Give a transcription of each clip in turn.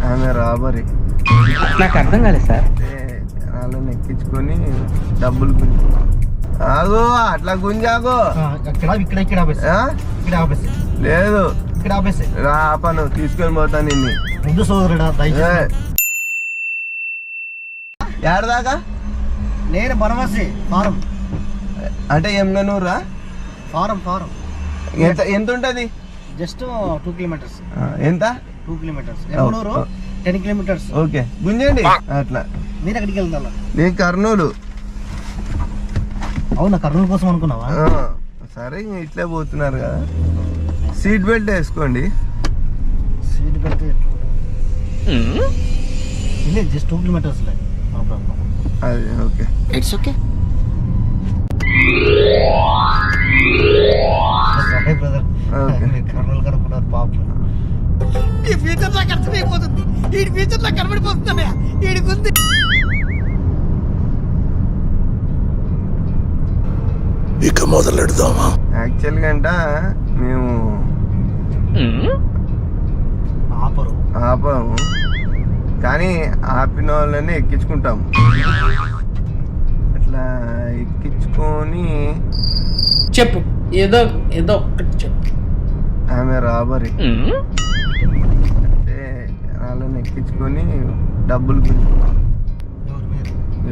ఆమె రాబరీ. నాకు అర్థం కాలేదు సార్. వాళ్ళని ఎక్కించుకొని డబ్బులు ఆగో, అట్లా గుంజాగో. లేదు రా పను తీసుకొని పోతాను నిన్ను. ముందు సోదరుడా ఏడదాకా? నేను బనవాసి ఫారం అంటే ఎమ్గనూరా? ఫారం ఎంత ఉంటది? Just 2 kilometres. ఎంత? 2 కిలోమీటర్స్. ఎమ్గనూరు 10 కిలోమీటర్స్. ఓకే గుంజండి. అట్లా మీరు ఎక్కడికి వెళ్తా? నేను కర్నూలు. అవునా, కర్నూలు కోసం అనుకున్నావా? సరే ఇట్లే పోతున్నారు కదా, సీట్ బెల్ట్ వేసుకోండి. సీట్ బెల్ట్ ఇదే జస్ట్ 2 కిలోమీటర్స్. అది okay, it's okay. Brother Kurnool కనుక్కున్నారు పాపం. ఈ ఫ్యూచర్ నాకు అర్థమైపోతుంది, ఈ ఫ్యూచర్ నాకు కనబడిపోతుందన్నయ్య. ఈడికి ఇక మొదలెడదామా? యాక్చువల్గా అంట మేము ఆపము, కానీ ఆపిన వాళ్ళని ఎక్కించుకుంటాము. అట్లా ఎక్కించుకొని చెప్పు, ఏదో ఒక్కటి చెప్పు. ఆమె రాబరీ. అంటే వాళ్ళని ఎక్కించుకొని డబ్బులు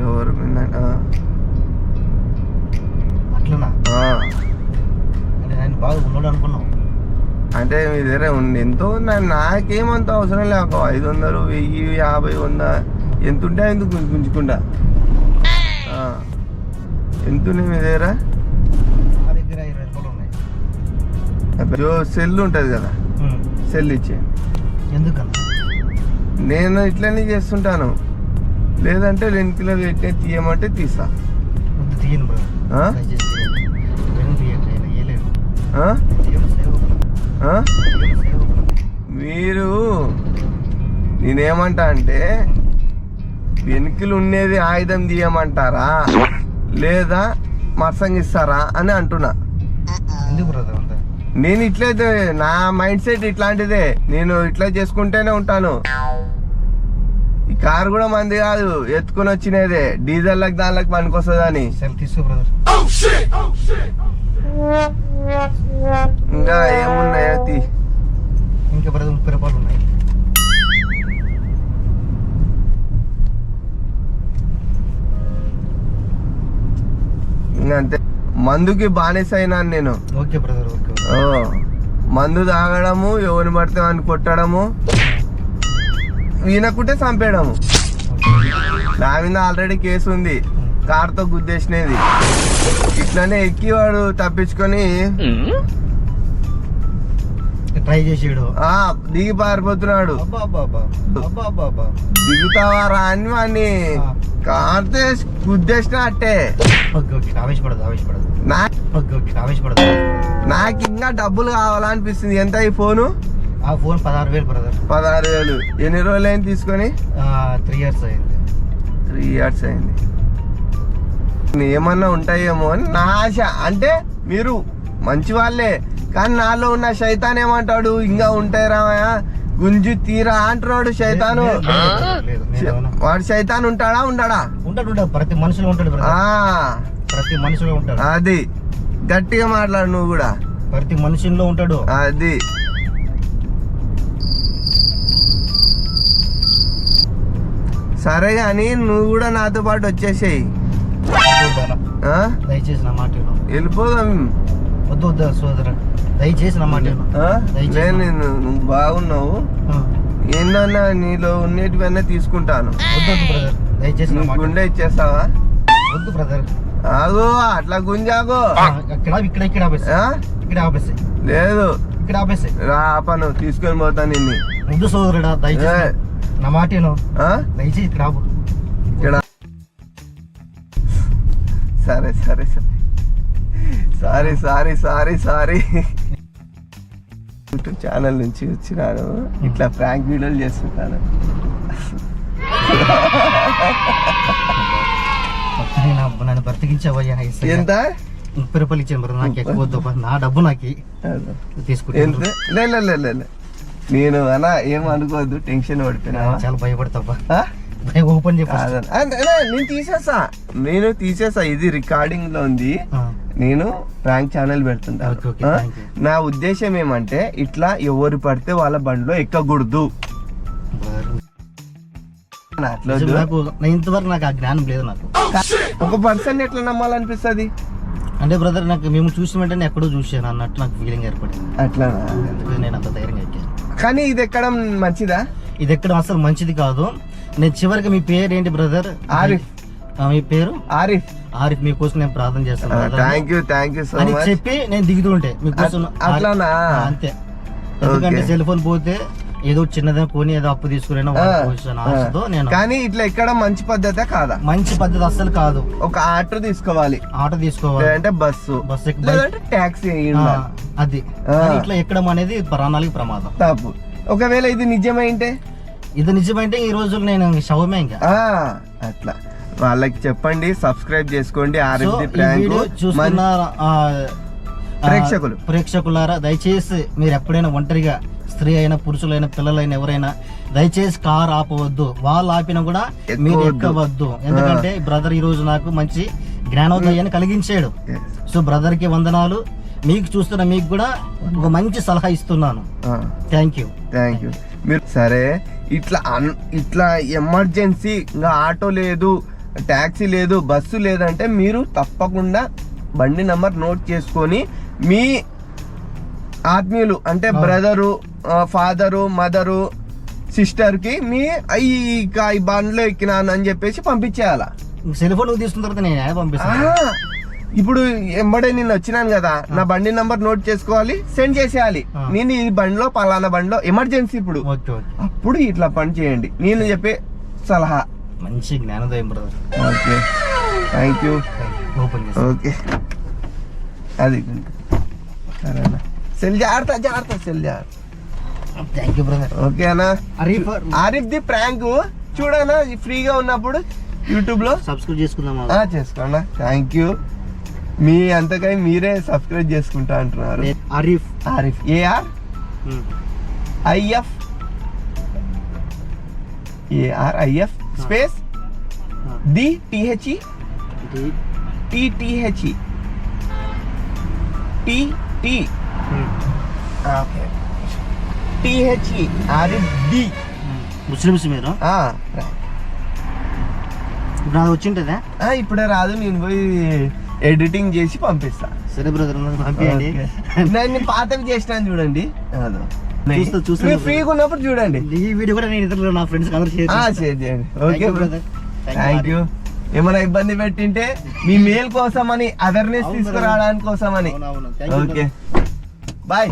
ఎవరు మీద అట్లనా? నేను బాగా ఉన్నాడు అనుకున్నావు. అంటే మీ దగ్గర ఉంది ఎంతో ఉందండి, నాకేమంత అవసరం లేక 500, 1000, 50, 100 ఎంత ఉంటే ఎందుకు గుంజుకుండా. ఎంత ఉన్నాయి మీ దగ్గర? మా దగ్గర 20 రూపాయలు ఉన్నాయి. సెల్ ఉంటుంది కదా, సెల్ ఇచ్చేయండి. ఎందుకన్నా? నేను ఇట్లనే చేస్తుంటాను, లేదంటే 2 కిలోలు పెట్టే తీయమంటే తీసా. తీయను బ్రో. మీరు నేనేమంటా అంటే వెనుకలు ఉండేది ఆయుధం తీయమంటారా లేదా మర్సంగిస్తారా అని అంటున్నా. నేను ఇట్లయితే నా మైండ్ సెట్ ఇట్లాంటిదే, నేను ఇట్లా చేసుకుంటూనే ఉంటాను. ఈ కారు కూడా మంది కాదు, ఎత్తుకొని వచ్చినదే, డీజిల్లకు దానికి పనికొస్తుందని. ఇంకా ఏమున్నాయో తీ. ఇంకా 30 రూపాయలు ఉన్నాయి. ఇంకా అంతే, మందుకి బానిస అయినాను నేను. Okay brother, okay. మందు తాగడము, ఎవరిని పడితే అని కొట్టడము, వినకుంటే చంపేయడము. నా మీద ఆల్రెడీ కేసు ఉంది, కార్తో గుద్దేసినది. ఇట్లానే ఎక్కి వాడు తప్పించుకొని ట్రై చేసాడు, దిగి పారిపోతున్నాడు. దిగుతావారా అని వాడిని కార్తో గుద్దేసిన అట్టే. నాకు ఇంకా డబ్బులు కావాలనిపిస్తుంది. ఎంత ఈ ఫోను? ఆ ఫోన్ 16,000 బ్రదర్. 16,000. ఎన్ని రోజులు అయింది తీసుకొని? 3 ఇయర్స్ అయింది. 3 ఇయర్స్ అయింది. ఏమన్నా ఉంటాయేమో అని నా ఆశ. అంటే మీరు మంచి వాళ్ళే, కానీ నాలో ఉన్న శైతాన్ ఏమంటాడు, ఇంకా ఉంటాయి రామయ్య గుంజు తీరా అంటున్నాడు శైతాను. వాడు శైతాన్ ఉంటాడా? ఉండడా? ఉంటాడు, ప్రతి మనుషులు ఉంటాడు. ప్రతి మనుషులో ఉంటాడు. అది గట్టిగా మాట్లాడు నువ్వు కూడా. ప్రతి మనుషుల్లో ఉంటాడు. అది సరే కానీ నువ్వు కూడా నాతో పాటు వచ్చేసేయి. దయచేసి నా మాట వెళ్ళిపోదాం. వద్దు వద్దు సోదర, దయచేసి నా మాట. నువ్వు బాగున్నావు, ఏందన్నా నీలో ఉన్నటివన్నీ తీసుకుంటాను. వద్దు బ్రదర్, దయచేసి గుండె ఇచ్చేస్తావా? వద్దు బ్రదర్. ఆగో, అట్లా గుంజాగో. లేదు ఇక్కడ ఆపేసి రా పను తీసుకొని పోతాను నిన్ను. వద్దు సోదరుడా, దయచేసి నా మాట దయచేసి ఇక్కడ ఆపు. ఇక్కడ సరే సరే సరే, sorry sorry sorry sorry. YouTube channel నుంచి వచ్చినాను, ఇట్లా ప్రాంక్ వీడియోలు చేస్తుంటాను. నన్ను బ్రతికించావయ్యా. ఎంత? 30 రూపాయలు ఇచ్చాను బ్రదర్, నాకు ఎక్కువ వద్దు. నా డబ్బు నాకు తీసుకుంటా. నేను అన్నా ఏం అనుకోవద్దు, టెన్షన్ పడిపోయినావా? చాలా భయపడతావా? ఆ? ఓపెన్ చెప్పు. అదన్న. నేను తీసేసా ఇది రికార్డింగ్ లో ఉంది. నేను ప్రాంక్ ఛానల్ పెడుతుంటా. Okay, okay, thank you. నా ఉద్దేశం ఏమంటే ఇట్లా ఎవరు పడితే వాళ్ళ బండిలో ఎక్కకూడదు. అట్లా వద్దు. నాకు ఇంతవరకు నాకు ఆ జ్ఞానం లేదు నాకు. ఒక పర్సన్ ఎట్లా నమ్మాలనిపిస్తుంది? అంటే బ్రదర్ నాకు మేము చూసిన వెంటనే ఎక్కడో చూసాను అన్నట్టు నాకు ఫీలింగ్ ఏర్పడింది. అట్లా అందుకే నేను అంత ధైర్యంగా ఎక్కాను. కానీ ఇది ఎక్కడం మంచిదా? ఇది ఎక్కడ అసలు మంచిది కాదు. నేను చివరికి మీ పేరు ఏంటి బ్రదర్? ఆరిఫ్. మీ పేరు ఆరిఫ్. ఆరిఫ్ మీకోసం నేను ప్రార్థన చేస్తాను brother. థ్యాంక్ యూ సో అని మచ్. చెప్పి నేను దిగుతుంటే మీకోసం అట్లానా? అంతే. ఎందుకంటే Okay. సెల్ ఫోన్ పోతే ఏదో చిన్నదే కొని ఏదో అప్పు తీసుకురైనా ఆశతో నేను. కానీ ఇట్లా ఎక్కడం మంచి పద్ధతే కాదా? మంచి పద్ధతి అస్సలు కాదు. ఒక ఆటో తీసుకోవాలి, ఆటో తీసుకోవాలి, లేదంటే బస్సు, బస్సు ఎక్కి లేదంటే ట్యాక్సీ అది. కానీ ఇట్లా ఎక్కడం అనేది ప్రాణాలకి ప్రమాదం. తప్పు. ఒకవేళ ఇది నిజమైంటే ఇది నిజమైతే ఈ రోజులు నేను శవమే ఇంకా. అట్లా వాళ్ళకి చెప్పండి, సబ్స్క్రైబ్ చేసుకోండి. సో ఆర్ఎఫ్డి ఈ ప్రాంక్ వీడియో చూస్తున్న ప్రేక్షకులారా దయచేసి మీరు ఎప్పుడైనా ఒంటరిగా స్త్రీ అయినా పురుషులైనా పిల్లలైనా ఎవరైనా దయచేసి కార్ ఆపవద్దు. వాళ్ళు ఆపినా కూడా మీరు ఎక్కవద్దు. ఎందుకంటే బ్రదర్ ఈ రోజు నాకు మంచి జ్ఞానోదయాన్ని కలిగించాడు. సో బ్రదర్ కి వందనాలు. మీకు చూస్తున్న మీకు కూడా ఒక మంచి సలహా ఇస్తున్నాను. Thank you. మీరు సరే ఇట్లా ఎమర్జెన్సీ ఇంకా ఆటో లేదు, ట్యాక్సీ లేదు, బస్సు లేదంటే మీరు తప్పకుండా బండి నంబర్ నోట్ చేసుకొని మీ ఆత్మీయులు అంటే బ్రదరు, ఫాదరు, మదరు, సిస్టర్ కి మీ ఈ బండిలో ఎక్కినాను అని చెప్పేసి పంపించేయాలా. సెల్ ఫోన్ తీసుకున్న తర్వాత నేను పంపిస్తాను. ఇప్పుడు ఎంబడే నేను వచ్చినాను కదా, నా బండి నంబర్ నోట్ చేసుకోవాలి, సెండ్ చేసేయాలి. నేను ఈ బండిలో పలానా బండిలో ఎమర్జెన్సీ ఇప్పుడు, అప్పుడు ఇట్లా పని చేయండి. నేను చెప్పే సలహా. మంచి జ్ఞానోదయం brother. Okay, thank you. Okay, అది సరేనా? సెల్ జాగ్రత్త సెల్ జాగ్రత్త. Thank you brother. ఓకే అన్నా. ఆరిఫ్ ది ప్రాంక్ చూడనా ఫ్రీగా ఉన్నప్పుడు యూట్యూబ్ లో సబ్స్క్రైబ్ చేసుకుందాం. చేసుకోండి. Thank you. మీ అంతకై మీరే సబ్స్క్రైబ్ చేసుకుంటా అంటున్నారు. Arif ARIF space DTHE Arif D. Muslims మీరు ఇప్పుడు నాది వచ్చింటదా? ఇప్పుడే రాదు, నేను పోయి ఎడిటింగ్ చేసి పంపిస్తా. సరే బ్రదర్ పంపించండి. నేను పాతవి చేసినాను చూడండి. చూస్తా ఫ్రీగా ఉన్నప్పుడు చూడండి. ఈ వీడియో కూడా నేను ఇతరులు నా ఫ్రెండ్స్ షేర్ చేయండి. Okay brother, thank you. ఏమైనా ఇబ్బంది పెట్టింటే మీ మేల్ కోసమని, అవేర్నెస్ తీసుకురావడానికి కోసమని. Okay, bye.